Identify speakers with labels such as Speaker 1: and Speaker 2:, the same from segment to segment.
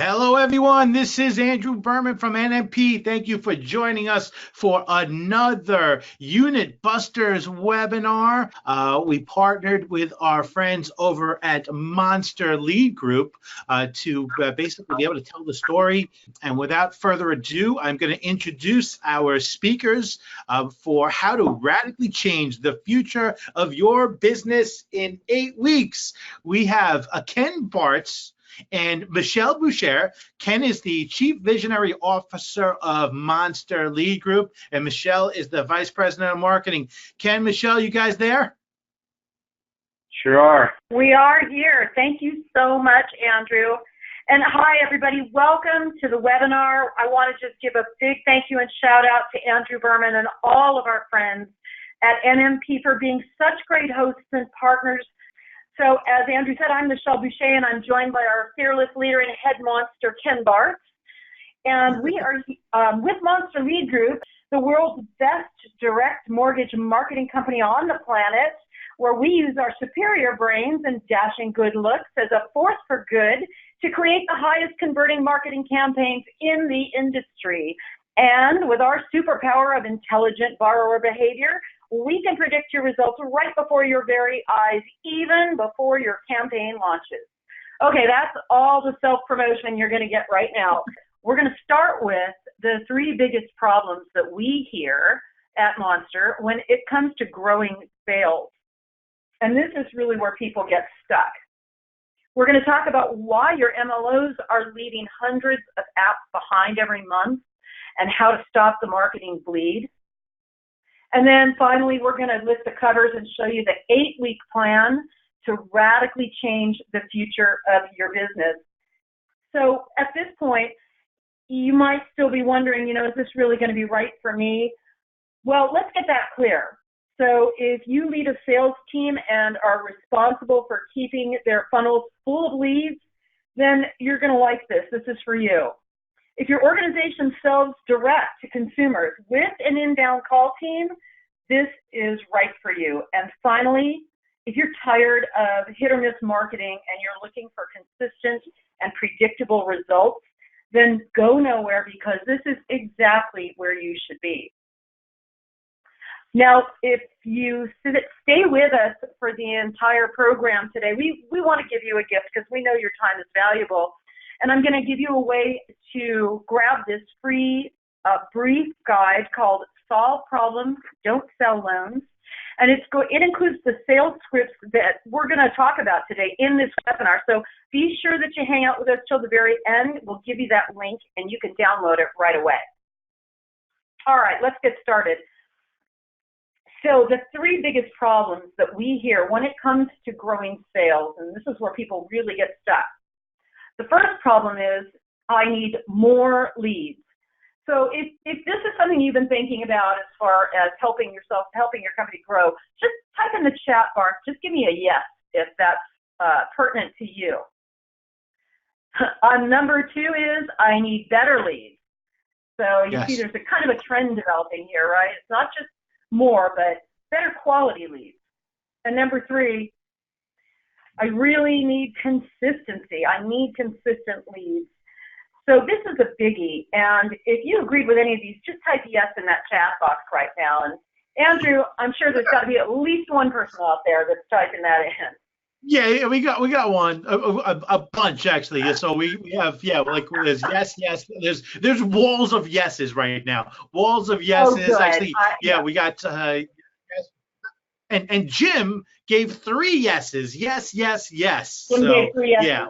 Speaker 1: Hello, everyone. This is Andrew Berman from NMP. Thank you for joining us for another Unit Busters webinar. We partnered with our friends over at Monster Lead Group to basically be able to tell the story. And without further ado, I'm going to introduce our speakers for how to radically change the future of your business in 8 weeks. We have Ken Bartz and Michelle Boucher. Ken is the Chief Visionary Officer of Monster Lead Group, and Michelle is the Vice President of Marketing. Ken, Michelle, you guys there?
Speaker 2: Sure.
Speaker 3: We are here. Thank you so much, Andrew. And hi, everybody. Welcome to the webinar. I want to just give a big thank you and shout out to Andrew Berman and all of our friends at NMP for being such great hosts and partners. So as Andrew said, I'm Michelle Boucher, and I'm joined by our fearless leader and head monster, Ken Bartz. And we are with Monster Lead Group, the world's best direct mortgage marketing company on the planet, where we use our superior brains and dashing good looks as a force for good to create the highest converting marketing campaigns in the industry. And with our superpower of intelligent borrower behavior, we can predict your results right before your very eyes, even before your campaign launches. Okay, that's all the self-promotion you're going to get right now. We're going to start with the 3 biggest problems that we hear at Monster when it comes to growing sales. And this is really where people get stuck. We're going to talk about why your MLOs are leaving hundreds of apps behind every month and how to stop the marketing bleed. And then finally, we're going to list the covers and show you the 8-week plan to radically change the future of your business. So at this point, you might still be wondering, is this really going to be right for me? Well, let's get that clear. So if you lead a sales team and are responsible for keeping their funnels full of leads, then you're going to like this. This is for you. If your organization sells direct to consumers with an inbound call team, this is right for you. And finally, if you're tired of hit or miss marketing and you're looking for consistent and predictable results, then go nowhere, because this is exactly where you should be. Now, if you stay with us for the entire program today, we want to give you a gift because we know your time is valuable. And I'm going to give you a way to grab this free brief guide called Solve Problems, Don't Sell Loans. And it includes the sales scripts that we're going to talk about today in this webinar. So be sure that you hang out with us till the very end. We'll give you that link and you can download it right away. All right, let's get started. So the 3 biggest problems that we hear when it comes to growing sales, and this is where people really get stuck. The first problem is, I need more leads. So if this is something you've been thinking about as far as helping your company grow, just type in the chat bar, just give me a yes if that's pertinent to you. Number 2 is, I need better leads. So you see there's a kind of a trend developing here, right? It's not just more, but better quality leads. And number 3, I really need consistency. I need consistent leads. So this is a biggie. And if you agreed with any of these, just type yes in that chat box right now. And Andrew, I'm sure there's got to be at least one person out there that's typing that in.
Speaker 1: Yeah, we got one, a bunch actually. So we have there's yes. There's walls of yeses right now. Walls of yeses.
Speaker 3: Oh,
Speaker 1: actually, we got. And Jim gave 3 yeses. Yes.
Speaker 3: Jim gave 3 yeses.
Speaker 1: Yeah.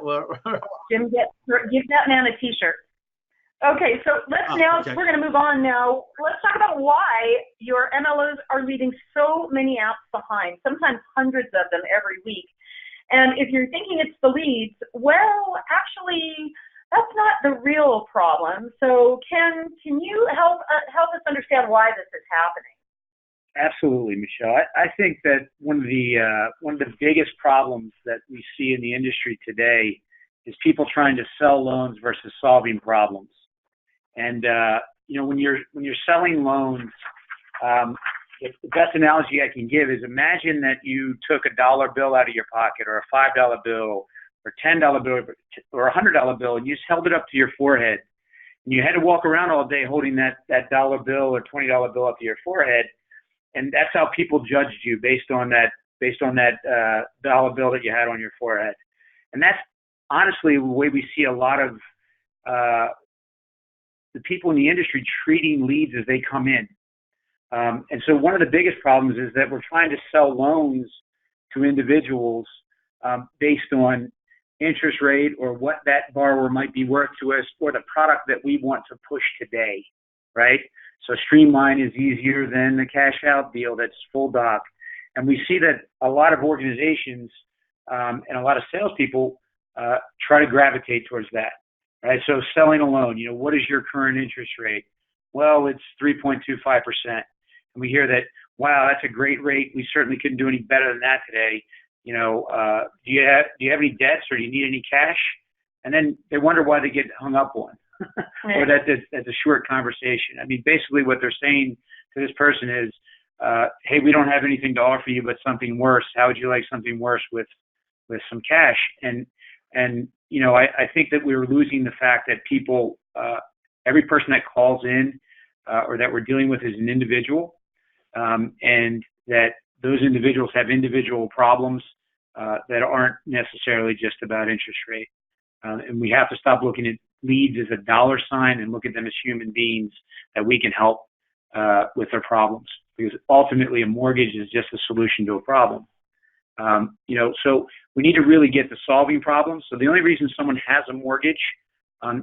Speaker 3: Jim, give that man a T-shirt. Okay, so we're going to move on now. Let's talk about why your MLOs are leaving so many apps behind, sometimes hundreds of them every week. And if you're thinking it's the leads, well, actually, that's not the real problem. So Ken, can you help us understand why this is happening?
Speaker 2: Absolutely, Michelle. I think that one of the biggest problems that we see in the industry today is people trying to sell loans versus solving problems. And when you're selling loans, the best analogy I can give is, imagine that you took a $1 bill out of your pocket, or a $5 bill, or $10 bill or $100 bill, and you just held it up to your forehead, and you had to walk around all day holding that dollar bill or $20 bill up to your forehead, and that's how people judged you based on that dollar bill that you had on your forehead. And that's honestly the way we see a lot of the people in the industry treating leads as they come in. And so one of the biggest problems is that we're trying to sell loans to individuals based on interest rate or what that borrower might be worth to us or the product that we want to push today, right? So Streamline is easier than the cash out deal that's full doc. And we see that a lot of organizations and a lot of salespeople try to gravitate towards that, right? So selling a loan, what is your current interest rate? Well, it's 3.25%. And we hear that, wow, that's a great rate. We certainly couldn't do any better than that today. Do you have any debts or do you need any cash? And then they wonder why they get hung up on, or that's a short conversation. I mean, basically what they're saying to this person is, hey, we don't have anything to offer you but something worse. How would you like something worse with some cash? And I think that we're losing the fact that people, every person that calls in or that we're dealing with is an individual, and that those individuals have individual problems that aren't necessarily just about interest rate. And we have to stop looking at leads as a dollar sign and look at them as human beings that we can help with their problems, because ultimately a mortgage is just a solution to a problem. So we need to really get to solving problems. So the only reason someone has a mortgage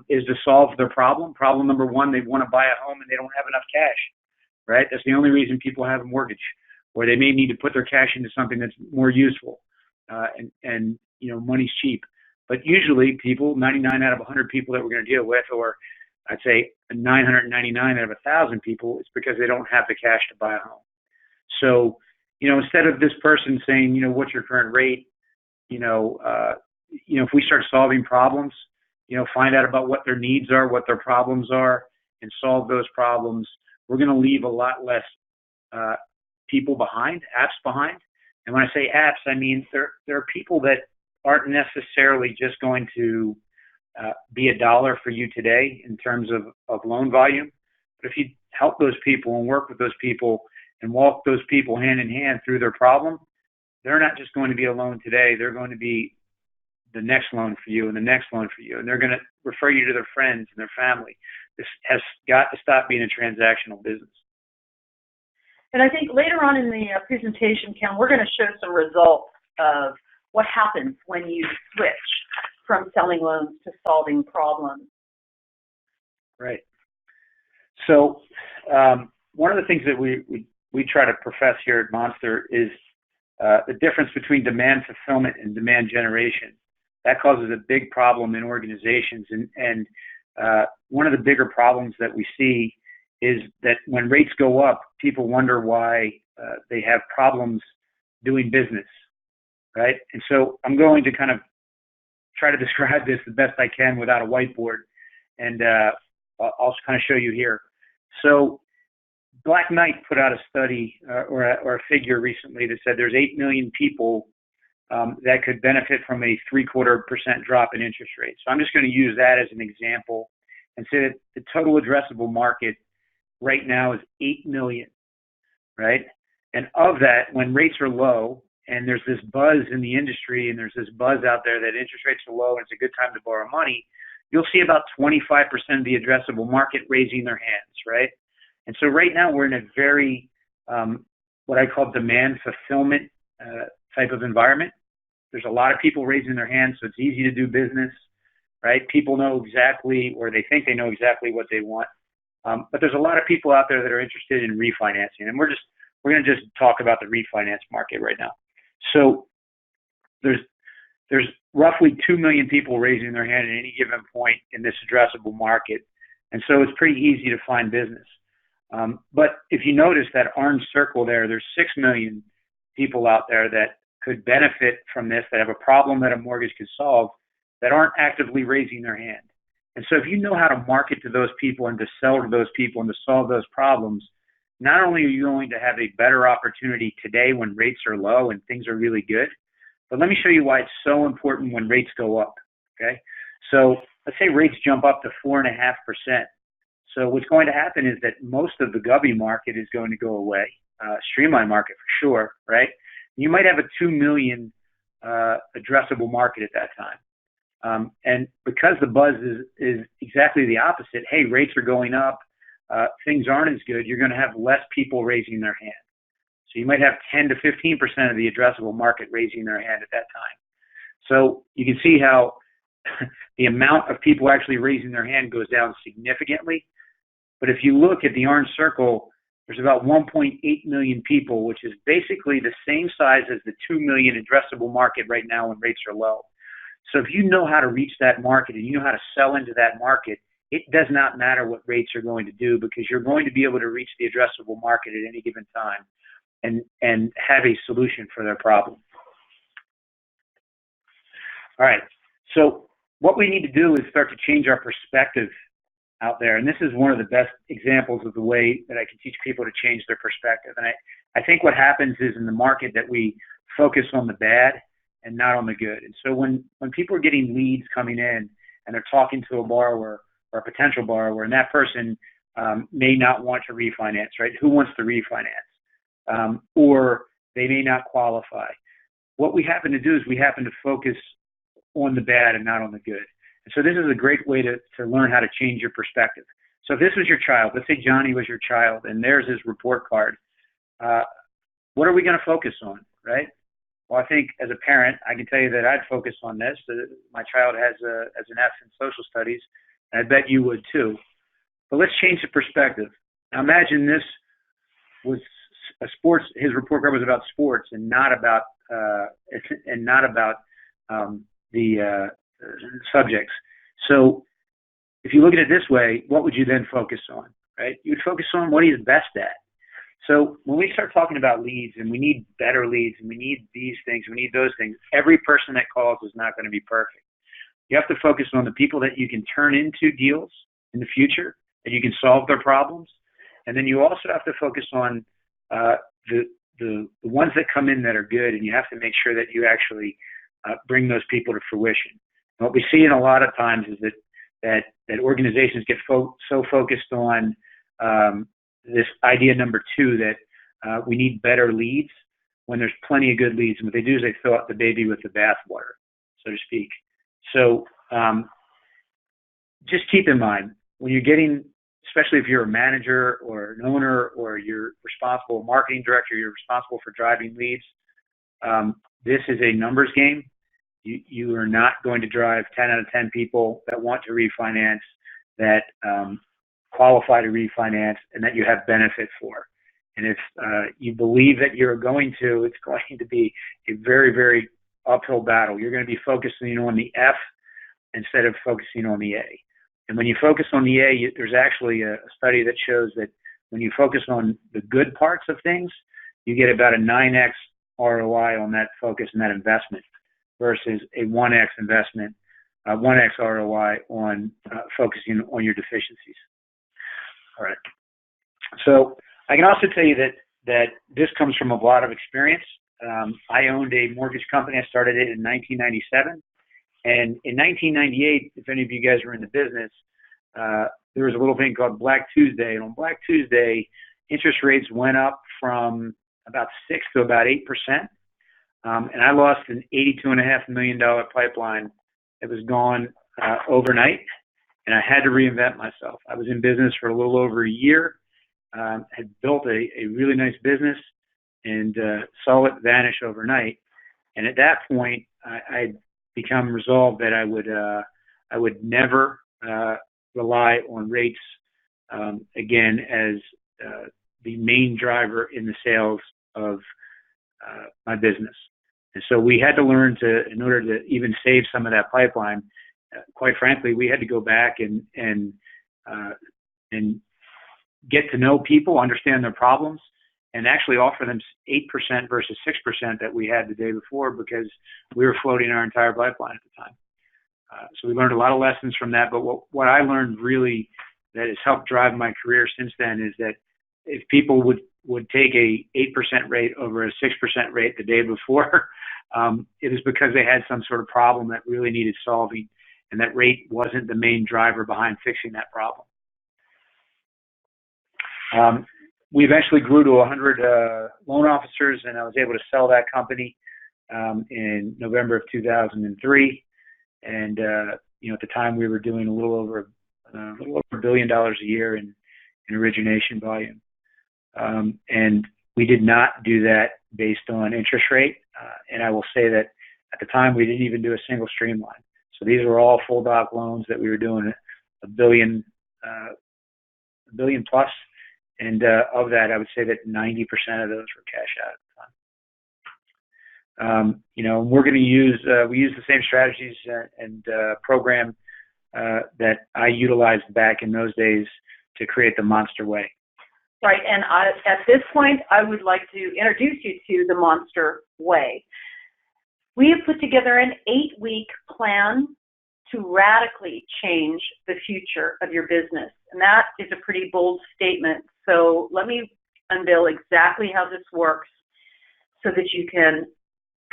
Speaker 2: is to solve their problem. Problem number one, they want to buy a home and they don't have enough cash, right? That's the only reason people have a mortgage, or they may need to put their cash into something that's more useful. And money's cheap. But usually people, 99 out of 100 people that we're going to deal with, or I'd say 999 out of 1,000 people, it's because they don't have the cash to buy a home. So, instead of this person saying, what's your current rate, if we start solving problems, find out about what their needs are, what their problems are, and solve those problems, we're going to leave a lot less people behind, apps behind. And when I say apps, I mean there are people that aren't necessarily just going to be a dollar for you today in terms of loan volume. But if you help those people and work with those people and walk those people hand in hand through their problem, they're not just going to be a loan today. They're going to be the next loan for you and the next loan for you. And they're going to refer you to their friends and their family. This has got to stop being a transactional business.
Speaker 3: And I think later on in the presentation, Ken, we're going to show some results of what happens when you switch from selling loans to solving problems.
Speaker 2: Right. So one of the things that we try to profess here at Monster is the difference between demand fulfillment and demand generation. That causes a big problem in organizations. And one of the bigger problems that we see is that when rates go up, people wonder why they have problems doing business, right? And so I'm going to kind of try to describe this the best I can without a whiteboard, and I'll kind of show you here. So Black Knight put out a study or a figure recently that said there's 8 million people that could benefit from a 0.75% drop in interest rates. So I'm just going to use that as an example and say that the total addressable market right now is 8 million, right? And of that, when rates are low and there's this buzz in the industry and there's this buzz out there that interest rates are low and it's a good time to borrow money, you'll see about 25% of the addressable market raising their hands, right? And so right now we're in a very, what I call demand fulfillment type of environment. There's a lot of people raising their hands, so it's easy to do business, right? People know exactly, or they think they know exactly what they want. But there's a lot of people out there that are interested in refinancing, and we're going to just talk about the refinance market right now. So there's roughly 2 million people raising their hand at any given point in this addressable market, and so it's pretty easy to find business. But if you notice that orange circle there, there's 6 million people out there that could benefit from this, that have a problem that a mortgage could solve, that aren't actively raising their hand. And so if you know how to market to those people and to sell to those people and to solve those problems, not only are you going to have a better opportunity today when rates are low and things are really good, But let me show you why it's so important when rates go up, okay? So let's say rates jump up to 4.5%. So what's going to happen is that most of the Govy market is going to go away, streamline market for sure, right? You might have a 2 million addressable market at that time. And because the buzz is exactly the opposite, hey, rates are going up, things aren't as good, you're going to have less people raising their hand. So you might have 10 to 15% of the addressable market raising their hand at that time. So you can see how the amount of people actually raising their hand goes down significantly. But if you look at the orange circle, there's about 1.8 million people, which is basically the same size as the 2 million addressable market right now when rates are low. So if you know how to reach that market and you know how to sell into that market, it does not matter what rates are going to do, because you're going to be able to reach the addressable market at any given time and have a solution for their problem. All right, so what we need to do is start to change our perspective out there. And this is one of the best examples of the way that I can teach people to change their perspective. And I think what happens is in the market that we focus on the bad and not on the good. And so when people are getting leads coming in and they're talking to a borrower or a potential borrower, and that person may not want to refinance, right? Who wants to refinance? Or they may not qualify. What we happen to do is we happen to focus on the bad and not on the good. And so this is a great way to learn how to change your perspective. So if this was your child, let's say Johnny was your child and there's his report card, what are we going to focus on, right? Well, I think as a parent, I can tell you that I'd focus on this. My child has an F in social studies, and I bet you would too. But let's change the perspective. Now imagine this was a sports, his report card was about sports and not about the subjects. So if you look at it this way, what would you then focus on, right? You'd focus on what he's best at. So when we start talking about leads and we need better leads and we need these things, we need those things, every person that calls is not going to be perfect. You have to focus on the people that you can turn into deals in the future, that you can solve their problems. And then you also have to focus on the ones that come in that are good, and you have to make sure that you actually bring those people to fruition. And what we see in a lot of times is that organizations get so focused on this idea number two, that we need better leads, when there's plenty of good leads. And what they do is they throw out the baby with the bathwater, so to speak. So just keep in mind, when you're getting, especially if you're a manager or an owner or you're responsible, marketing director, you're responsible for driving leads, this is a numbers game. You are not going to drive 10 out of 10 people that want to refinance, that qualify to refinance, and that you have benefit for. And if you believe that you're going to, it's going to be a very, very uphill battle. You're going to be focusing on the F instead of focusing on the A. And when you focus on the A, there's actually a study that shows that when you focus on the good parts of things, you get about a 9x ROI on that focus and that investment versus a 1x investment, 1x ROI on focusing on your deficiencies. All right. So I can also tell you that this comes from a lot of experience. I owned a mortgage company. I started it in 1997. And in 1998, if any of you guys were in the business, there was a little thing called Black Tuesday. And on Black Tuesday, interest rates went up from about 6 to about 8%. And I lost an $82.5 million pipeline that was gone overnight. And I had to reinvent myself. I was in business for a little over a year, had built a really nice business, and saw it vanish overnight. And at that point, I'd become resolved that I would never rely on rates again as the main driver in the sales of my business. And so we had to learn in order to even save some of that pipeline, quite frankly, we had to go back and get to know people, understand their problems, and actually offer them 8% versus 6% that we had the day before, because we were floating our entire pipeline at the time. So we learned a lot of lessons from that. But what I learned really that has helped drive my career since then is that if people would take a 8% rate over a 6% rate the day before, it was because they had some sort of problem that really needed solving, and that rate wasn't the main driver behind fixing that problem. We eventually grew to 100 loan officers, and I was able to sell that company in November of 2003. And at the time, we were doing a little over $1 billion a year in origination volume. And we did not do that based on interest rate. And I will say that at the time, we didn't even do a single streamline. So these were all full doc loans that we were doing $1 billion plus. And of that, I would say that 90% of those were cash out at the time. We're going to use, we use the same strategies and program that I utilized back in those days to create the Monster Way.
Speaker 3: Right, and at this point, I would like to introduce you to the Monster Way. We have put together an 8-week plan to radically change the future of your business. And that is a pretty bold statement. So let me unveil exactly how this works so that you can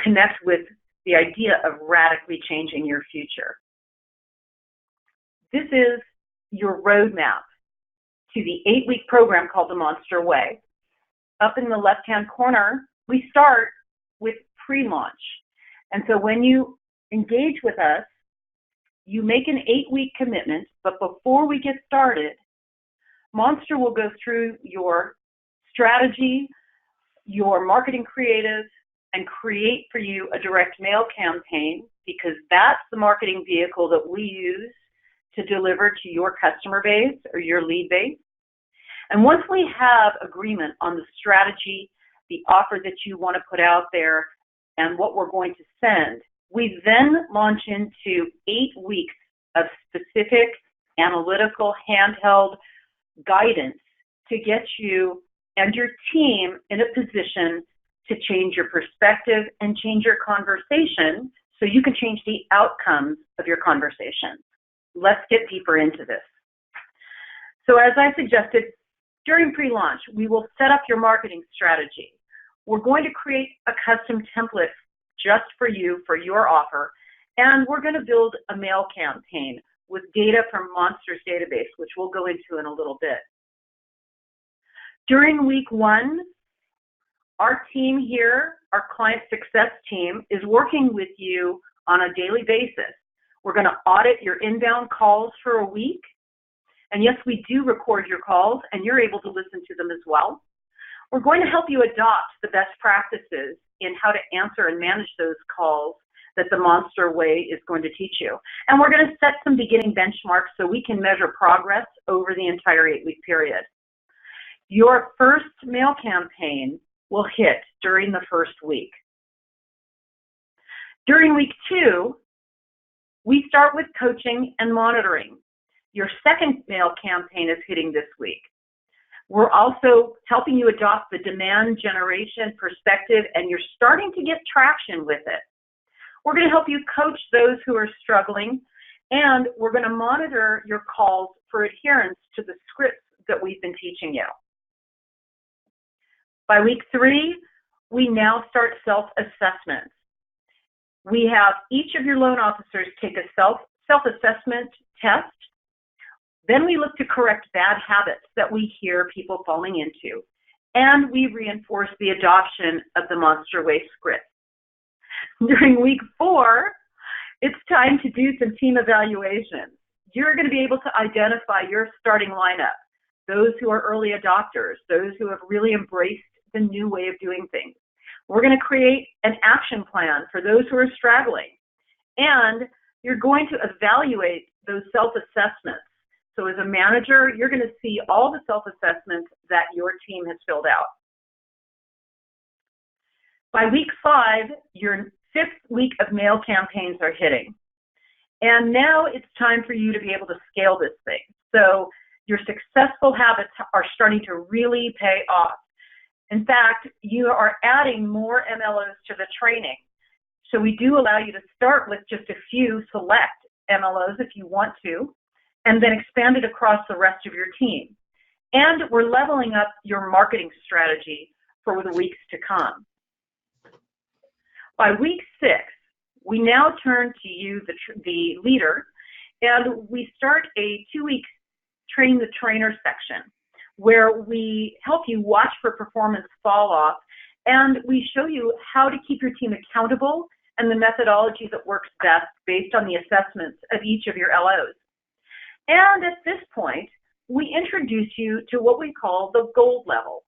Speaker 3: connect with the idea of radically changing your future. This is your roadmap to the 8-week program called the Monster Way. Up in the left-hand corner, we start with pre-launch. And so when you engage with us, you make an 8-week commitment, but before we get started, Monster will go through your strategy, your marketing creative, and create for you a direct mail campaign, because that's the marketing vehicle that we use to deliver to your customer base or your lead base. And once we have agreement on the strategy, the offer that you want to put out there, and what we're going to send, we then launch into 8 weeks of specific analytical handheld guidance to get you and your team in a position to change your perspective and change your conversation so you can change the outcomes of your conversation. Let's get deeper into this. So as I suggested, during pre-launch, we will set up your marketing strategy. We're going to create a custom template just for you, for your offer, and we're going to build a mail campaign with data from Monster's database, which we'll go into in a little bit. During week 1, our team here, our client success team, is working with you on a daily basis. We're going to audit your inbound calls for a week. And yes, we do record your calls, and you're able to listen to them as well. We're going to help you adopt the best practices in how to answer and manage those calls that the Monster Way is going to teach you. And we're going to set some beginning benchmarks so we can measure progress over the entire 8-week period. Your first mail campaign will hit during the first week. During week 2, we start with coaching and monitoring. Your second mail campaign is hitting this week. We're also helping you adopt the demand generation perspective, and you're starting to get traction with it. We're going to help you coach those who are struggling, and we're going to monitor your calls for adherence to the scripts that we've been teaching you. By week 3, we now start self-assessments. We have each of your loan officers take a self-assessment test. Then we look to correct bad habits that we hear people falling into, and we reinforce the adoption of the Monster Way script. During week 4, it's time to do some team evaluations. You're going to be able to identify your starting lineup, those who are early adopters, those who have really embraced the new way of doing things. We're going to create an action plan for those who are straggling, and you're going to evaluate those self-assessments. So as a manager, you're going to see all the self-assessments that your team has filled out. By week 5, your 5th week of mail campaigns are hitting. And now it's time for you to be able to scale this thing. So your successful habits are starting to really pay off. In fact, you are adding more MLOs to the training. So we do allow you to start with just a few select MLOs if you want to, and then expand it across the rest of your team. And we're leveling up your marketing strategy for the weeks to come. By week 6, we now turn to you, the leader, and we start a 2-week train the trainer section where we help you watch for performance fall off, and we show you how to keep your team accountable and the methodology that works best based on the assessments of each of your LOs. And at this point, we introduce you to what we call the gold level.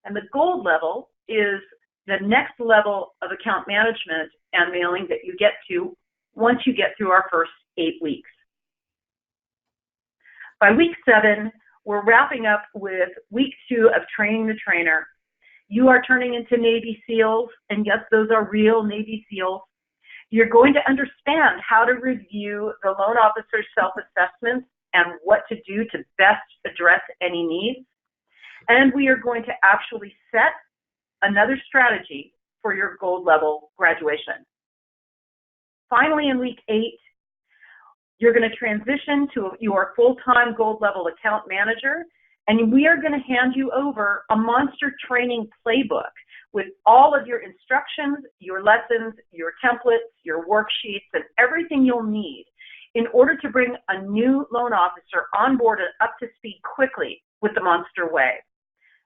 Speaker 3: And the gold level is the next level of account management and mailing that you get to once you get through our first 8 weeks. By week 7, we're wrapping up with week 2 of training the trainer. You are turning into Navy SEALs, and yes, those are real Navy SEAls. You're going to understand how to review the loan officer's self-assessments and what to do to best address any needs. And we are going to actually set another strategy for your gold level graduation. Finally, in week 8, you're going to transition to your full-time gold level account manager, and we are going to hand you over a monster training playbook with all of your instructions, your lessons, your templates, your worksheets, and everything you'll need in order to bring a new loan officer on board and up to speed quickly with the Monster Way.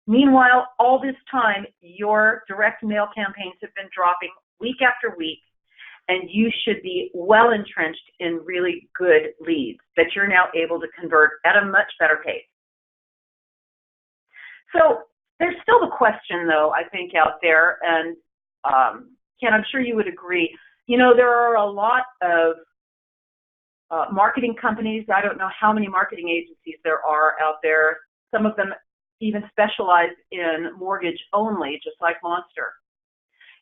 Speaker 3: Meanwhile, all this time, your direct mail campaigns have been dropping week after week, and you should be well entrenched in really good leads that you're now able to convert at a much better pace. So there's still the question, though, I think, out there, and Ken, I'm sure you would agree. You know, there are a lot of marketing companies. I don't know how many marketing agencies there are out there. Some of them even specialize in mortgage only, just like Monster.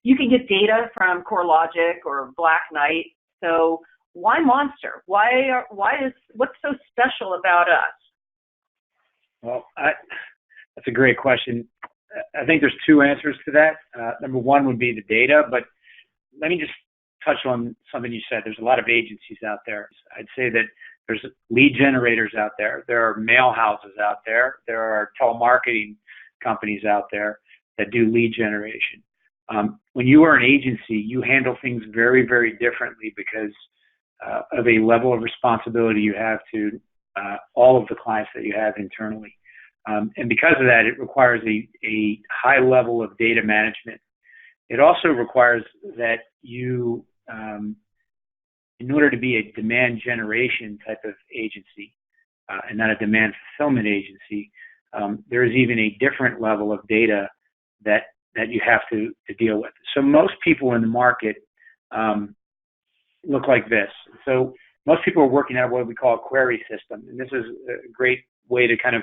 Speaker 3: You can get data from CoreLogic or Black Knight. So why Monster? What's so special about us?
Speaker 2: Well, that's a great question. I think there's 2 answers to that. Number 1 would be the data, but let me just touch on something you said. There's a lot of agencies out there. I'd say that there's lead generators out there. There are mail houses out there. There are telemarketing companies out there that do lead generation. When you are an agency, you handle things very, very differently because of a level of responsibility you have to all of the clients that you have internally. And because of that, it requires a high level of data management. It also requires that you, in order to be a demand generation type of agency and not a demand fulfillment agency, there is even a different level of data that you have to deal with. So most people in the market look like this. So most people are working out what we call a query system, and this is a great way to kind of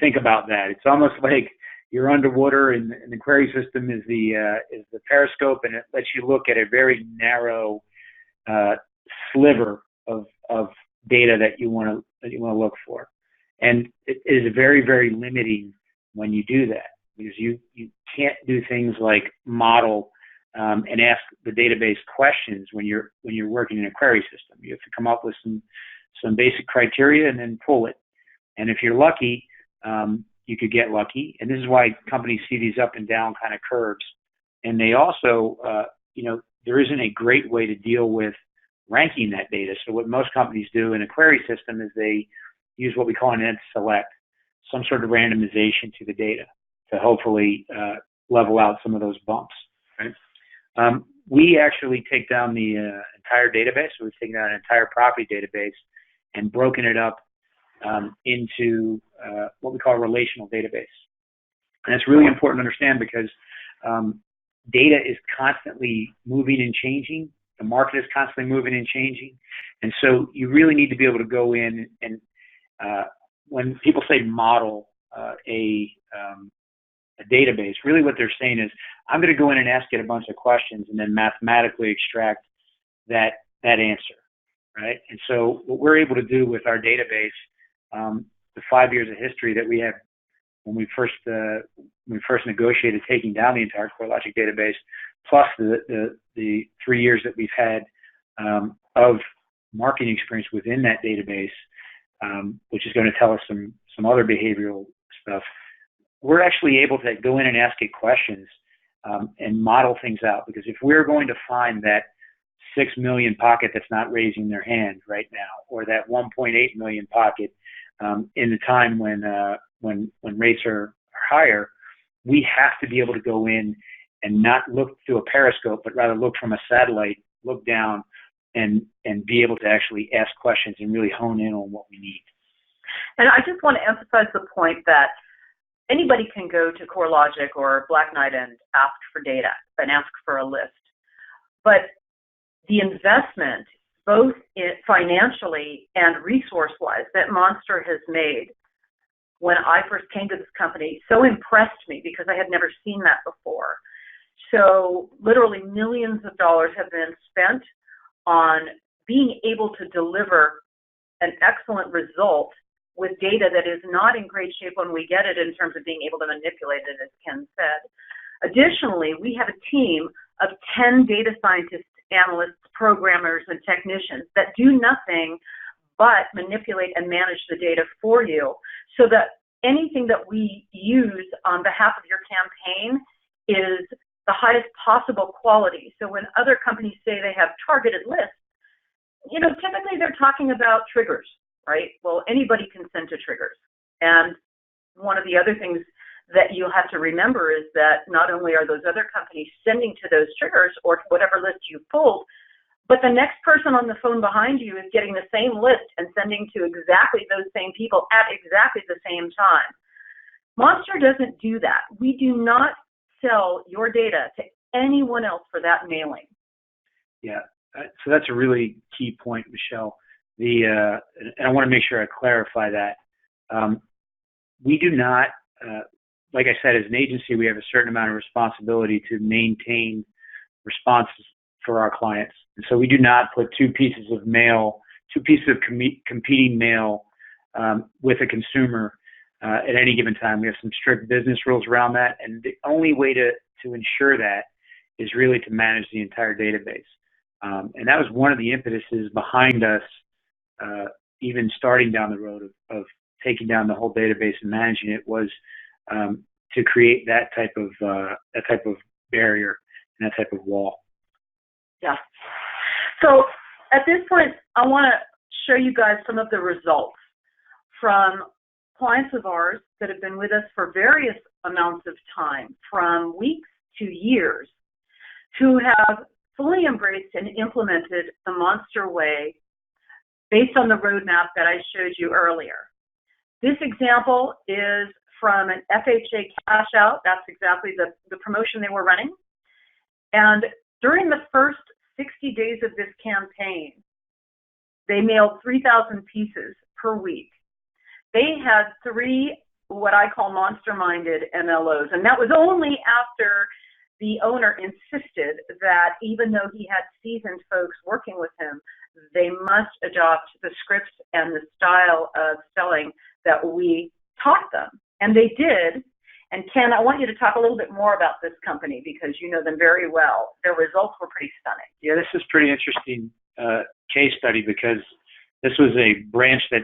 Speaker 2: think about that. It's almost like you're underwater, and the query system is the periscope, and it lets you look at a very narrow sliver of data that you want to look for, and it is very, very limiting when you do that, because you can't do things like model and ask the database questions when you're working in a query system. You have to come up with some basic criteria and then pull it. And if you're lucky, you could get lucky. And this is why companies see these up and down kind of curves. And they also, there isn't a great way to deal with ranking that data. So what most companies do in a query system is they use what we call an end select, some sort of randomization to the data to hopefully level out some of those bumps. Right? We actually take down the entire database. So we've taken down an entire property database and broken it up into what we call a relational database. And it's really important to understand because data is constantly moving and changing. The market is constantly moving and changing. And so you really need to be able to go in and when people say model a database, really what they're saying is, I'm going to go in and ask it a bunch of questions and then mathematically extract that answer, right? And so what we're able to do with our database, the 5 years of history that we have when we first negotiated taking down the entire CoreLogic database, plus the 3 years that we've had of marketing experience within that database, which is going to tell us some other behavioral stuff. We're actually able to go in and ask it questions and model things out. Because if we're going to find that 6 million pocket that's not raising their hand right now, or that 1.8 million pocket in the time when rates are higher, we have to be able to go in and not look through a periscope, but rather look from a satellite, look down, and be able to actually ask questions and really hone in on what we need.
Speaker 4: And I just want to emphasize the point that anybody can go to CoreLogic or Black Knight and ask for data and ask for a list. But the investment, both financially and resource-wise, that Monster has made when I first came to this company so impressed me because I had never seen that before. So literally millions of dollars have been spent on being able to deliver an excellent result with data that is not in great shape when we get it in terms of being able to manipulate it, as Ken said. Additionally, we have a team of 10 data scientists, analysts, programmers, and technicians that do nothing but manipulate and manage the data for you, so that anything that we use on behalf of your campaign is the highest possible quality. So when other companies say they have targeted lists, typically they're talking about triggers, right? Well, anybody can send to triggers. And one of the other things that you'll have to remember is that not only are those other companies sending to those triggers or to whatever list you've pulled, but the next person on the phone behind you is getting the same list and sending to exactly those same people at exactly the same time. Monster doesn't do that. We do not sell your data to anyone else for that mailing.
Speaker 2: Yeah, so that's a really key point, Michelle. And I want to make sure I clarify that. We do not, like I said, as an agency, we have a certain amount of responsibility to maintain responses for our clients. And so we do not put two pieces of competing mail with a consumer at any given time. We have some strict business rules around that, and the only way to ensure that is really to manage the entire database. And that was one of the impetuses behind us even starting down the road of taking down the whole database and managing it, was to create that type of barrier and that type of wall.
Speaker 4: Yeah. So at this point, I want to show you guys some of the results from clients of ours that have been with us for various amounts of time, from weeks to years, who have fully embraced and implemented the Monster way based on the roadmap that I showed you earlier. This example is from an FHA Cash Out. That's exactly the promotion they were running. And during the first 60 days of this campaign, they mailed 3,000 pieces per week. They had 3 what I call monster-minded MLOs, and that was only after the owner insisted that even though he had seasoned folks working with him, they must adopt the scripts and the style of selling that we taught them. And they did. And Ken, I want you to talk a little bit more about this company because you know them very well. Their results were pretty stunning.
Speaker 2: Yeah, this is pretty interesting case study because this was a branch that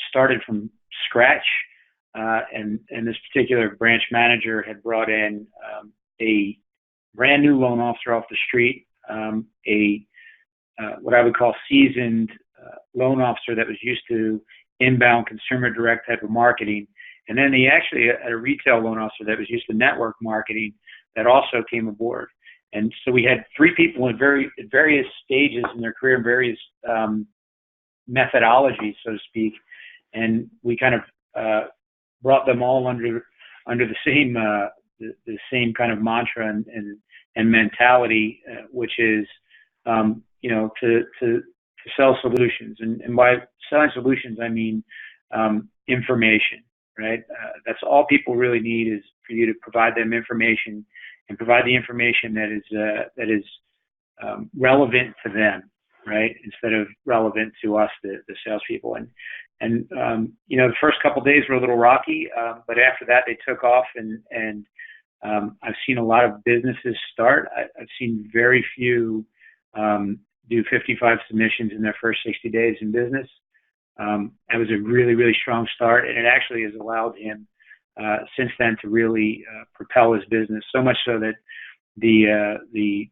Speaker 2: started from scratch, and this particular branch manager had brought in a brand new loan officer off the street, what I would call seasoned loan officer that was used to inbound consumer direct type of marketing. And then he actually had a retail loan officer that was used to network marketing that also came aboard. And so we had 3 people in various stages in their career, various methodologies, so to speak. And we kind of brought them all under the same kind of mantra and mentality, which is, to sell solutions. And by selling solutions, I mean information, right? That's all people really need, is for you to provide them information and provide the information that is relevant to them, right? Instead of relevant to us, the salespeople. And the first couple of days were a little rocky, but after that they took off, and I've seen a lot of businesses start. I've seen very few do 55 submissions in their first 60 days in business. It was a really, really strong start, and it actually has allowed him since then to really propel his business, so much so that the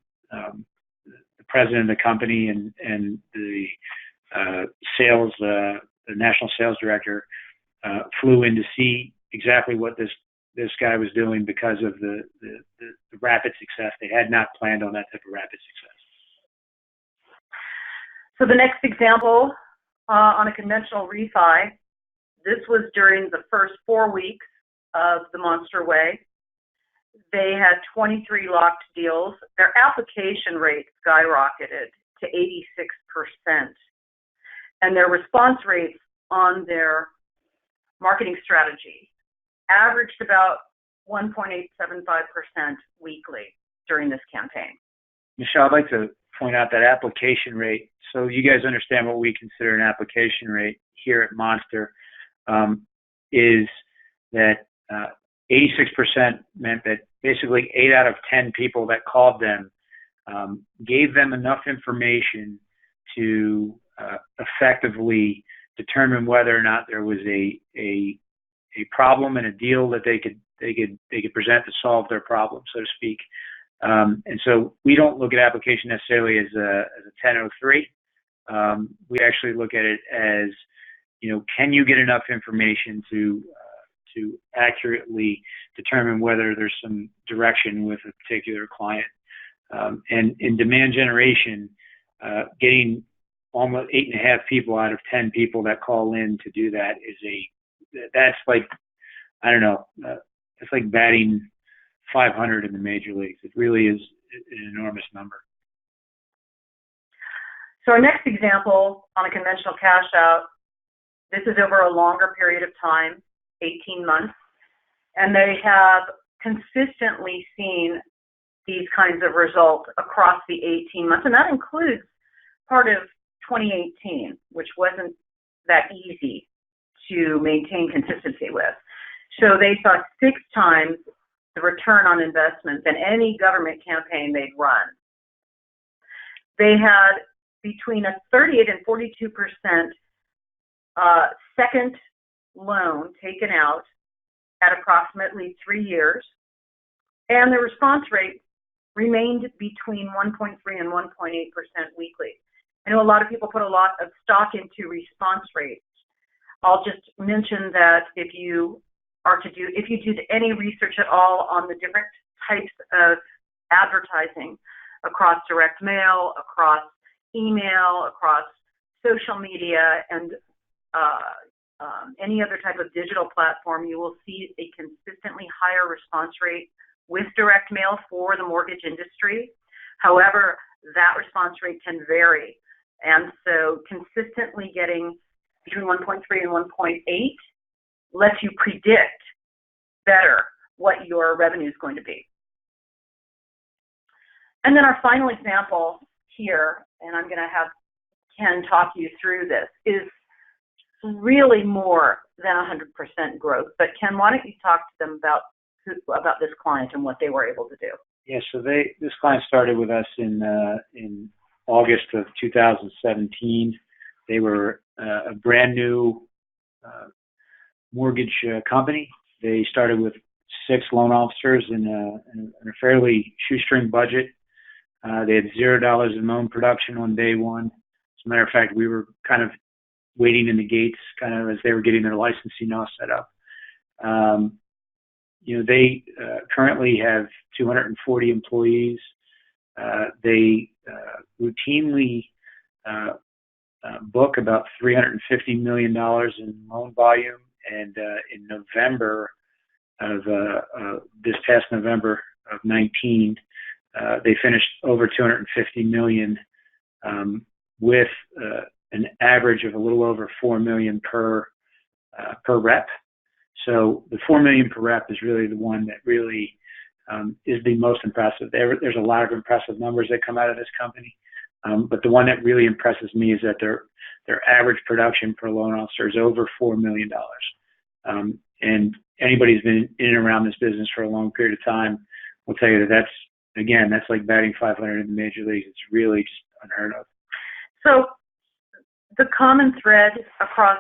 Speaker 2: president of the company and the the national sales director flew in to see exactly what this guy was doing because of the rapid success. They had not planned on that type of rapid success.
Speaker 4: So the next example on a conventional refi, this was during the first 4 weeks of the Monster Way. They had 23 locked deals. Their application rate skyrocketed to 86%. And their response rates on their marketing strategy averaged about 1.875% weekly during this campaign.
Speaker 2: Michelle, I'd like to point out that application rate. So you guys understand what we consider an application rate here at Monster, is that 86% meant that basically 8 out of 10 people that called them gave them enough information to effectively determine whether or not there was a problem and a deal that they could present to solve their problem, so to speak. And so we don't look at application necessarily as a 1003. We actually look at it as, can you get enough information to accurately determine whether there's some direction with a particular client. And in demand generation, getting almost 8.5 people out of 10 people that call in to do that that's like, I don't know, it's like batting 500 in the major leagues. It really is an enormous number.
Speaker 4: So our next example on a conventional cash out, this is over a longer period of time, 18 months, and they have consistently seen these kinds of results across the 18 months, and that includes part of 2018, which wasn't that easy to maintain consistency with. So they saw 6 times the return on investment than any government campaign they'd run. They had between a 38 and 42% second loan taken out at approximately 3 years, and the response rate remained between 1.3 and 1.8% weekly. I know a lot of people put a lot of stock into response rates. I'll just mention that if you do any research at all on the different types of advertising across direct mail, across email, across social media, and any other type of digital platform, you will see a consistently higher response rate with direct mail for the mortgage industry. However, that response rate can vary. And so consistently getting between 1.3 and 1.8 lets you predict better what your revenue is going to be. And then our final example here, and I'm going to have Ken talk you through this, is really more than 100% growth. But Ken, why don't you talk to them about this client and what they were able to do?
Speaker 2: Yeah, so this client started with us in August of 2017. They were a brand new mortgage company. They started with 6 loan officers in a fairly shoestring budget. They had $0 in loan production on day one. As a matter of fact, we were kind of waiting in the gates, kind of as they were getting their licensing all set up. They currently have 240 employees. They routinely book about $350 million in loan volume. And in November of this past November of 19, they finished over $250 million with an average of a little over $4 million per rep. So the $4 million per rep is really the one that really is the most impressive. There's a lot of impressive numbers that come out of this company, but the one that really impresses me is that their average production per loan officer is over $4 million. And anybody who's been in and around this business for a long period of time will tell you that that's like batting 500 in the major leagues. It's really just unheard of.
Speaker 4: So the common thread across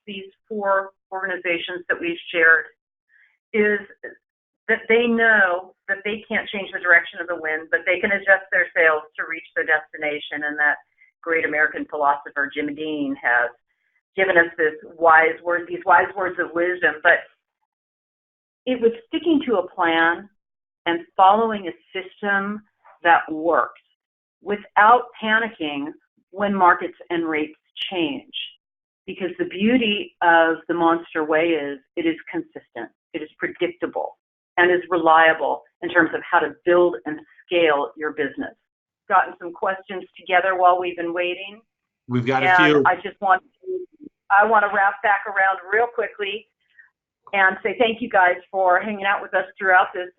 Speaker 4: these 4 organizations that we've shared is that they know that they can't change the direction of the wind, but they can adjust their sails to reach their destination. And that great American philosopher Jim Dean has given us these wise words of wisdom. But it was sticking to a plan and following a system that works without panicking when markets and rates change. Because the beauty of the Monster Way is it is consistent, it is predictable, and is reliable in terms of how to build and scale your business. Gotten some questions together while we've been waiting.
Speaker 1: We've got a few.
Speaker 4: I want to wrap back around real quickly and say thank you guys for hanging out with us throughout this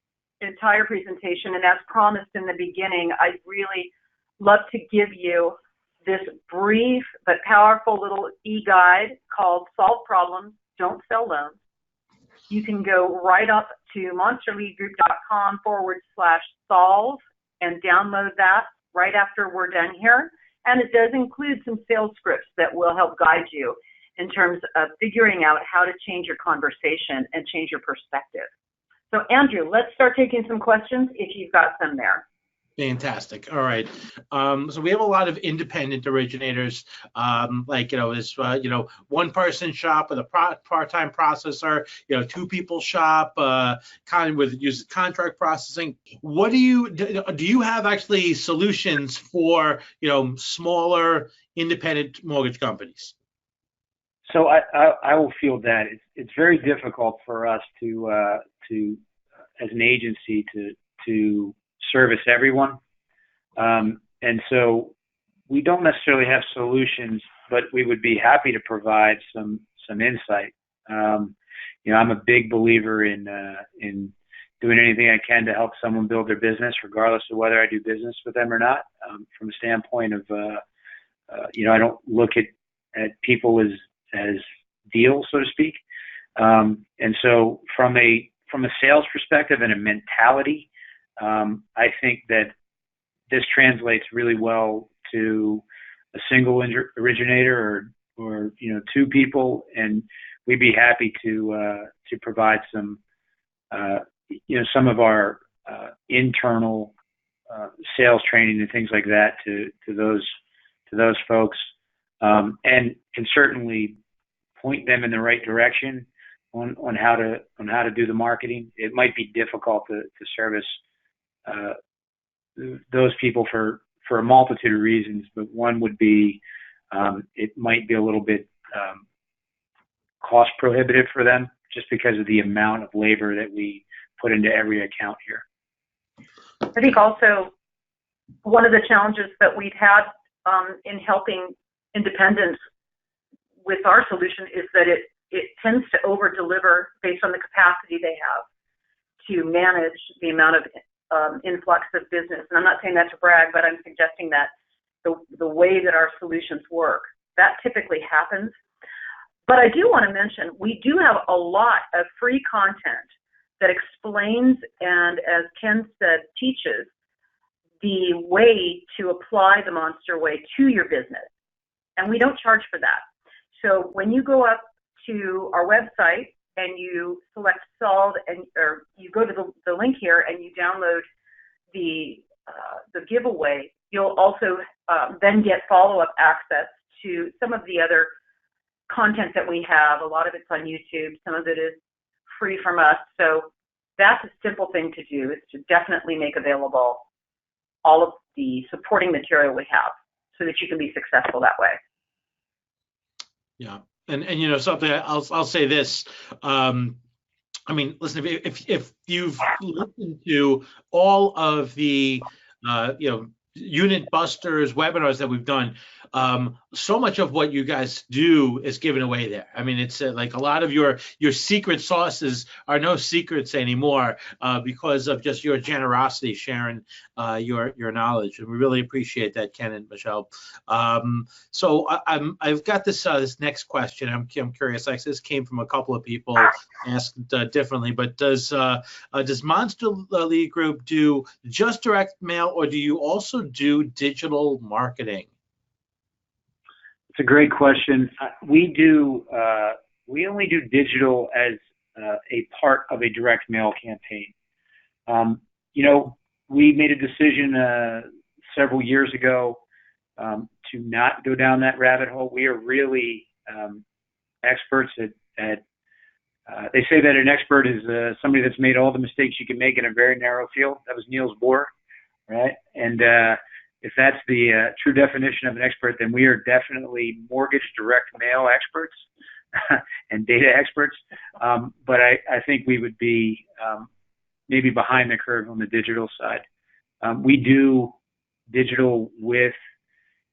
Speaker 4: entire presentation. And as promised in the beginning, I'd really love to give you this brief but powerful little e-guide called Solve Problems, Don't Sell Loans. You can go right up to monsterleadgroup.com/solve and download that right after we're done here. And it does include some sales scripts that will help guide you in terms of figuring out how to change your conversation and change your perspective. So Andrew, let's start taking some questions if you've got some there.
Speaker 1: Fantastic. All right. So we have a lot of independent originators, one person shop with a part-time processor, two people shop, kind of with uses contract processing. What do you have actually solutions for, smaller independent mortgage companies?
Speaker 2: So I will field that. It's very difficult for us to as an agency to service everyone. And so we don't necessarily have solutions, but we would be happy to provide some insight. I'm a big believer in doing anything I can to help someone build their business, regardless of whether I do business with them or not. From a standpoint of, I don't look at people as deals, so to speak. And so from a sales perspective and a mentality, I think that this translates really well to a single originator or two people, and we'd be happy to provide some of our internal sales training and things like that to those folks, and can certainly point them in the right direction on how to do the marketing. It might be difficult to service those people for a multitude of reasons, but one would be it might be a little bit cost prohibitive for them just because of the amount of labor that we put into every account here.
Speaker 4: I think also one of the challenges that we've had in helping independents with our solution is that it tends to over-deliver based on the capacity they have to manage the amount of influx of business. And I'm not saying that to brag, but I'm suggesting that the way that our solutions work, that typically happens. But I do want to mention, we do have a lot of free content that explains and, as Ken said, teaches the way to apply the Monster Way to your business. And we don't charge for that. So when you go up to our website and you select Solve, or you go to the link here and you download the giveaway, you'll also then get follow-up access to some of the other content that we have. A lot of it's on YouTube. Some of it is free from us. So that's a simple thing to do, is to definitely make available all of the supporting material we have so that you can be successful that way.
Speaker 1: Yeah. And something I'll say this. Listen, if you've listened to all of the Unit Busters webinars that we've done, so much of what you guys do is given away there. It's like a lot of your secret sauces are no secrets anymore because of just your generosity sharing your knowledge, and we really appreciate that, Ken and Michelle. So I've got this next question. I'm curious. Like, this came from a couple of people asked differently, but does Monster Lead Group do just direct mail, or do you also do digital marketing?
Speaker 2: It's a great question. We only do digital as a part of a direct mail campaign. We made a decision several years ago to not go down that rabbit hole. We are really experts at they say that an expert is somebody that's made all the mistakes you can make in a very narrow field. That was Niels Bohr, right? And if that's the true definition of an expert, then we are definitely mortgage direct mail experts and data experts. But I think we would be maybe behind the curve on the digital side. We do digital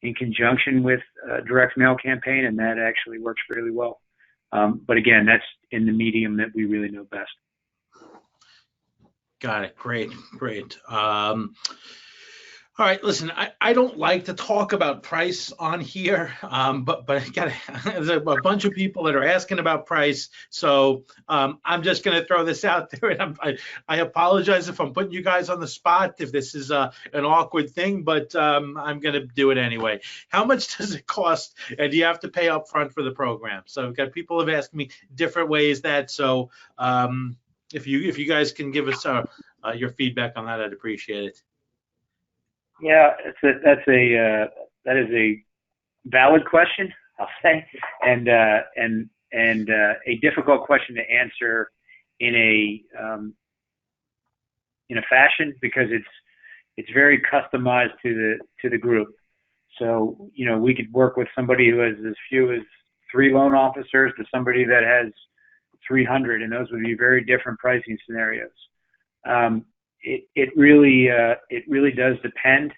Speaker 2: in conjunction with a direct mail campaign, and that actually works really well. But again, that's in the medium that we really know best.
Speaker 1: Got it. Great. All right, listen, I don't like to talk about price on here, but there's a bunch of people that are asking about price, so I'm just going to throw this out there, and I apologize if I'm putting you guys on the spot, if this is an awkward thing, but I'm going to do it anyway. How much does it cost, and do you have to pay up front for the program? So I've got people have asked me different ways that, so if you guys can give us your feedback on that, I'd appreciate it.
Speaker 2: Yeah, that is a valid question, I'll say, and a difficult question to answer in a fashion, because it's very customized to the group. So we could work with somebody who has as few as 3 loan officers to somebody that has 300, and those would be very different pricing scenarios. It really does depend.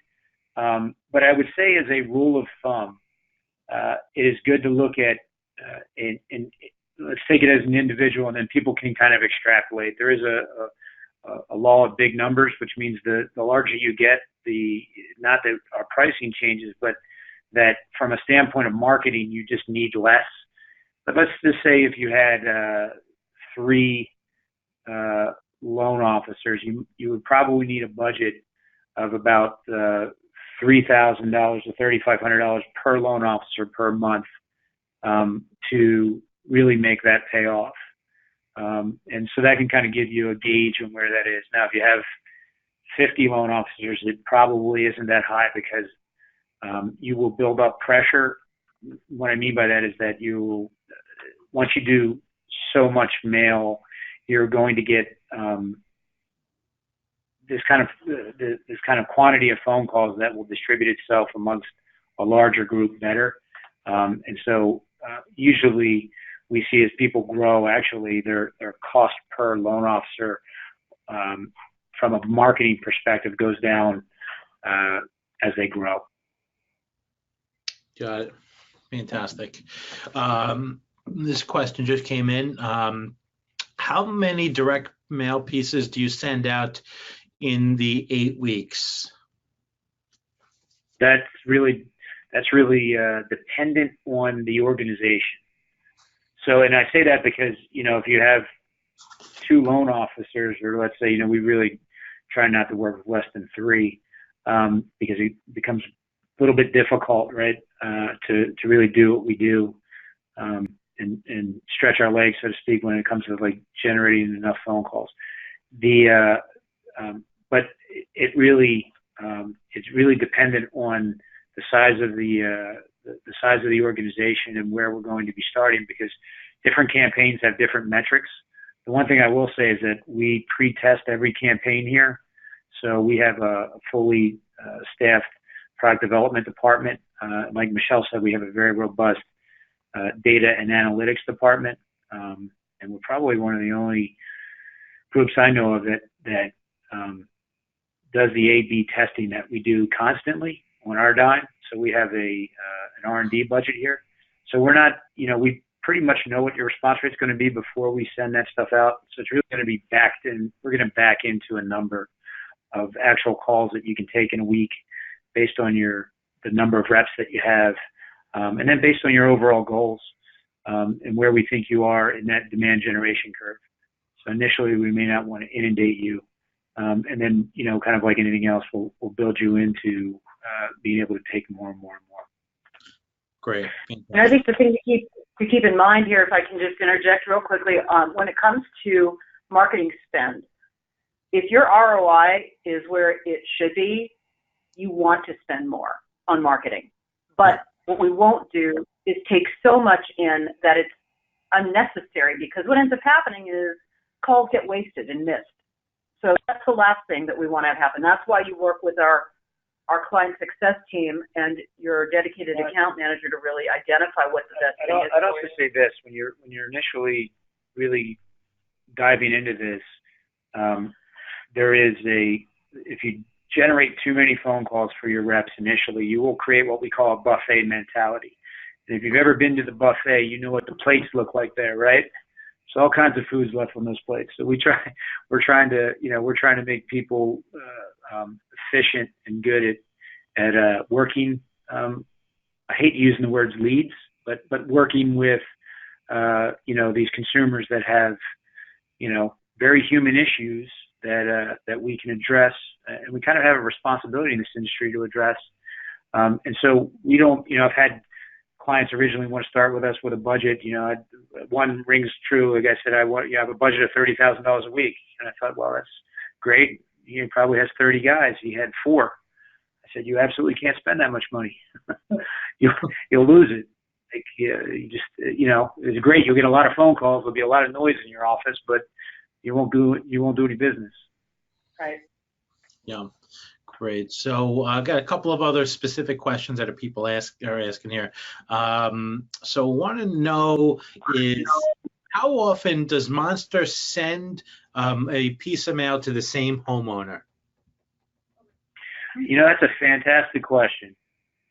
Speaker 2: But I would say, as a rule of thumb, it is good to look at, and let's take it as an individual, and then people can kind of extrapolate. There is a law of big numbers, which means the larger you get, not that our pricing changes, but that from a standpoint of marketing, you just need less. But let's just say if you had 3 loan officers, you would probably need a budget of about $3,000 to $3,500 per loan officer per month to really make that pay off. And so that can kind of give you a gauge on where that is. Now, if you have 50 loan officers, it probably isn't that high, because you will build up pressure. What I mean by that is that once you do so much mail, you're going to get this kind of quantity of phone calls that will distribute itself amongst a larger group better. And so usually we see, as people grow, actually their cost per loan officer from a marketing perspective goes down as they grow.
Speaker 1: Got it. Fantastic. This question just came in. How many direct mail pieces do you send out in the 8 weeks?
Speaker 2: That's really dependent on the organization. So, and I say that because, if you have 2 loan officers, or let's say, we really try not to work with less than 3, because it becomes a little bit difficult, right, to really do what we do, and stretch our legs, so to speak, when it comes to like generating enough phone calls. But it's really dependent on the size of the organization and where we're going to be starting, because different campaigns have different metrics. The one thing I will say is that we pre-test every campaign here. So we have a fully staffed product development department. Like Michelle said, we have a very robust data and analytics department. And we're probably one of the only groups I know of that does the A/B testing that we do constantly on our dime. So we have an R&D budget here. So we're not, we pretty much know what your response rate is going to be before we send that stuff out. So it's really going to be backed in. We're going to back into a number of actual calls that you can take in a week based on the number of reps that you have, and then based on your overall goals and where we think you are in that demand generation curve. So initially, we may not want to inundate you, and then kind of like anything else, we'll build you into being able to take more and more and more.
Speaker 1: Great.
Speaker 4: And I think the thing to keep in mind here, if I can just interject real quickly, when it comes to marketing spend, if your ROI is where it should be, you want to spend more on marketing. But what we won't do is take so much in that it's unnecessary, because what ends up happening is calls get wasted and missed. So that's the last thing that we want to have happen. That's why you work with our client success team and your dedicated account manager to really identify what the best thing is.
Speaker 2: I'd also say this: when you're initially really diving into this, if you generate too many phone calls for your reps initially, you will create what we call a buffet mentality. And if you've ever been to the buffet, you know what the plates look like there, right? So all kinds of foods left on those plates. So we're trying to make people efficient and good at working. I hate using the words leads, but working with these consumers that have very human issues that we can address, and we kind of have a responsibility in this industry to address. And so we don't, I've had clients originally want to start with us with a budget. One rings true. Like I said, I have a budget of $30,000 a week, and I thought, well, that's great. He probably has 30 guys. He had 4. I said, you absolutely can't spend that much money. You'll lose it. It's great. You'll get a lot of phone calls. There'll be a lot of noise in your office, but you won't do any business.
Speaker 4: Right.
Speaker 1: Yeah. Great. So I've got a couple of other specific questions that people are asking here. So want to know is, how often does Monster send a piece of mail to the same homeowner?
Speaker 2: That's a fantastic question.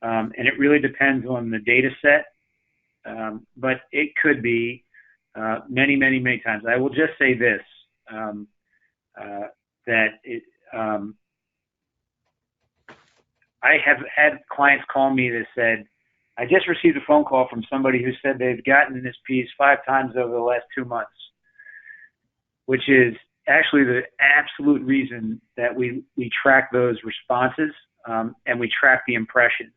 Speaker 2: And it really depends on the data set. But it could be many, many, many times. I will just say this, I have had clients call me that said, I just received a phone call from somebody who said they've gotten this piece 5 times over the last 2 months, which is actually the absolute reason that we track those responses, and we track the impressions.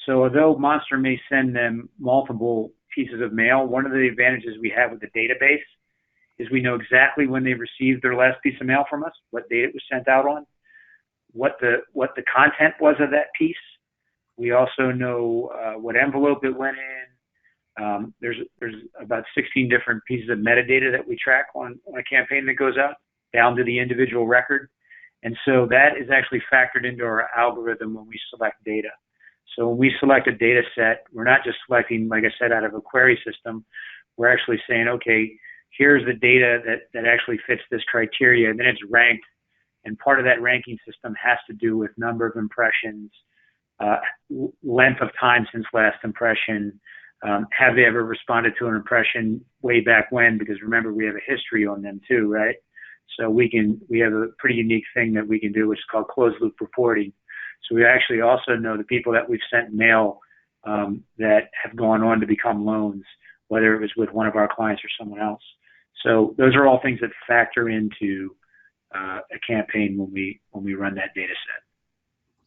Speaker 2: So although Monster may send them multiple pieces of mail, one of the advantages we have with the database is we know exactly when they received their last piece of mail from us, what date it was sent out on, what the content was of that piece. We also know what envelope it went in. There's about 16 different pieces of metadata that we track on a campaign that goes out, down to the individual record. And so that is actually factored into our algorithm when we select data. So when we select a data set, we're not just selecting, like I said, out of a query system. We're actually saying, okay, here's the data that actually fits this criteria, and then it's ranked. And part of that ranking system has to do with number of impressions, length of time since last impression, have they ever responded to an impression way back when, because remember, we have a history on them too, right? So we have a pretty unique thing that we can do, which is called closed loop reporting. So we actually also know the people that we've sent mail that have gone on to become loans, whether it was with one of our clients or someone else. So those are all things that factor into a campaign when we run that data set.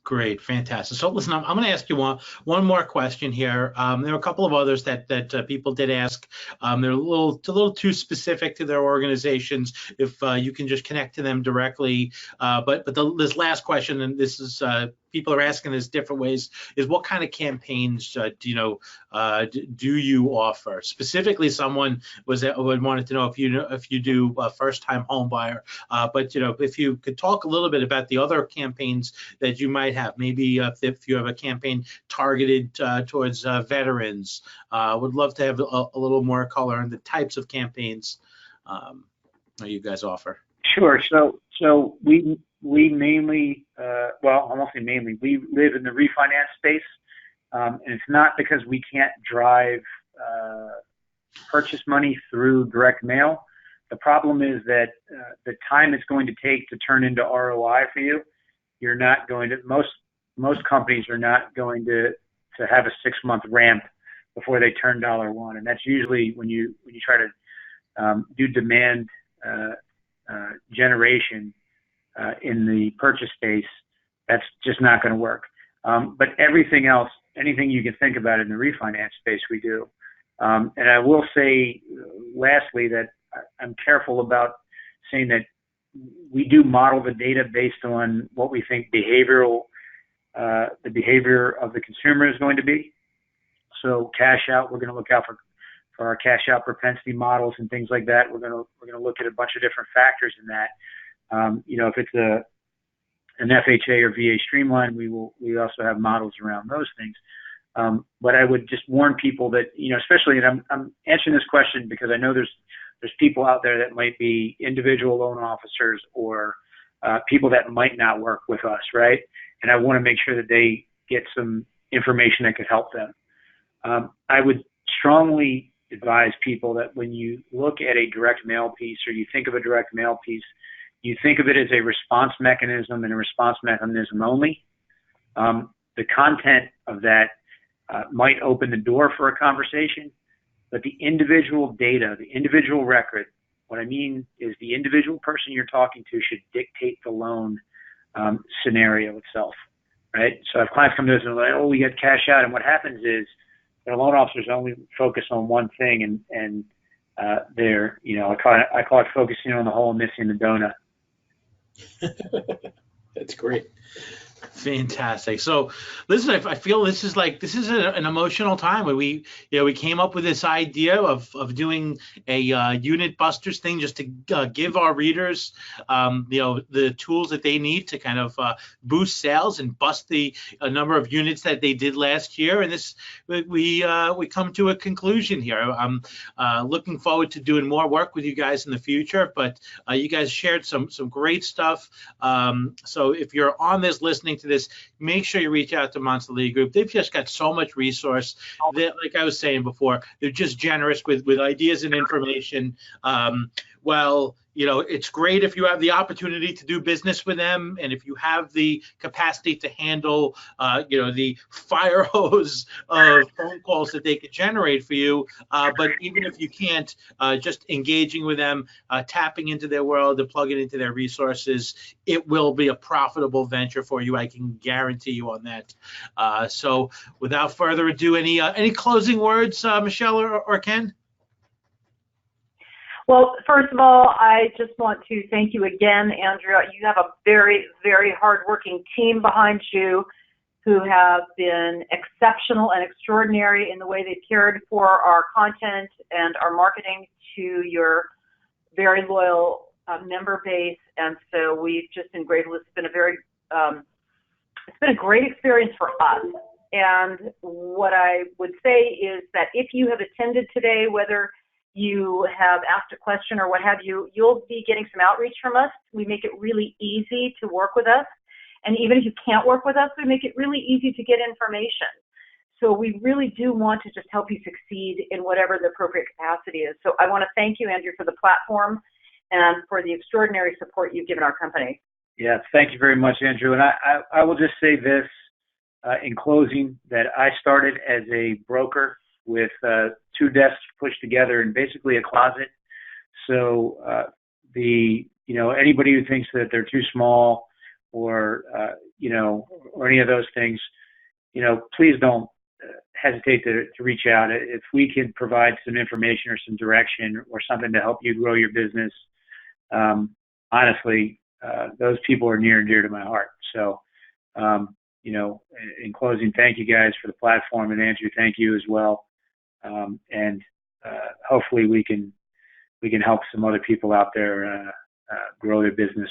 Speaker 1: Great, fantastic. So listen, I'm going to ask you one more question here. There are a couple of others that people did ask. They're a little too specific to their organizations. If you can just connect to them directly. But this last question, and this is people are asking this different ways, is what kind of campaigns do you offer? Specifically, someone wanted to know if you do a first-time home buyer. But if you could talk a little bit about the other campaigns that you might have, maybe if you have a campaign targeted towards veterans, would love to have a little more color on the types of campaigns that you guys offer.
Speaker 2: Sure. So we mainly, well, I won't say mainly, we live in the refinance space, and it's not because we can't drive purchase money through direct mail. The problem is that the time it's going to take to turn into ROI for you, you're not going to, most companies are not going to have a 6-month ramp before they turn $1. And that's usually when you try to do demand generation in the purchase space, that's just not going to work. But everything else, anything you can think about in the refinance space, we do. And I will say, lastly, that I'm careful about saying that we do model the data based on what we think the behavior of the consumer is going to be. So cash out, we're going to look out for our cash out propensity models and things like that. We're going to look at a bunch of different factors in that. If it's an FHA or VA streamline, we also have models around those things. But I would just warn people that, especially, and I'm answering this question because I know there's people out there that might be individual loan officers or people that might not work with us, right? And I want to make sure that they get some information that could help them. I would strongly advise people that when you look at a direct mail piece or you think of a direct mail piece, you think of it as a response mechanism and a response mechanism only. The content of that might open the door for a conversation, but the individual data, the individual record, what I mean is the individual person you're talking to should dictate the loan scenario itself, right? So if clients come to us and they're like, oh, we get cash out, and what happens is their loan officers only focus on one thing, and they're, I call it focusing on the hole and missing the donut.
Speaker 1: That's great. Fantastic. So listen, I feel this is an emotional time where we came up with this idea of doing a unit busters thing just to give our readers the tools that they need to kind of boost sales and bust the number of units that they did last year. And this we come to a conclusion here. I'm looking forward to doing more work with you guys in the future, but you guys shared some great stuff. So if you're on this listening to this, make sure you reach out to Monster Lead Group. They've just got so much resource that, like I was saying before, they're just generous with ideas and information. It's great if you have the opportunity to do business with them, and if you have the capacity to handle, the fire hose of phone calls that they could generate for you. But even if you can't, just engaging with them, tapping into their world, and plugging into their resources, it will be a profitable venture for you. I can guarantee you on that. So, without further ado, any closing words, Michelle or Ken?
Speaker 4: Well, first of all, I just want to thank you again, Andrew. You have a very, very hardworking team behind you who have been exceptional and extraordinary in the way they cared for our content and our marketing to your very loyal member base. And so we've just been grateful. It's been a great experience for us. And what I would say is that if you have attended today, whether you have asked a question or what have you, you'll be getting some outreach from us. We make it really easy to work with us. And even if you can't work with us, we make it really easy to get information. So we really do want to just help you succeed in whatever the appropriate capacity is. So I want to thank you, Andrew, for the platform and for the extraordinary support you've given our company.
Speaker 2: Yeah, thank you very much, Andrew. And I will just say this in closing, that I started as a broker with two desks pushed together in basically a closet. So anybody who thinks that they're too small or any of those things, please don't hesitate to reach out. If we can provide some information or some direction or something to help you grow your business, honestly, those people are near and dear to my heart. So, in closing, thank you guys for the platform, and Andrew, thank you as well. And hopefully we can help some other people out there grow their business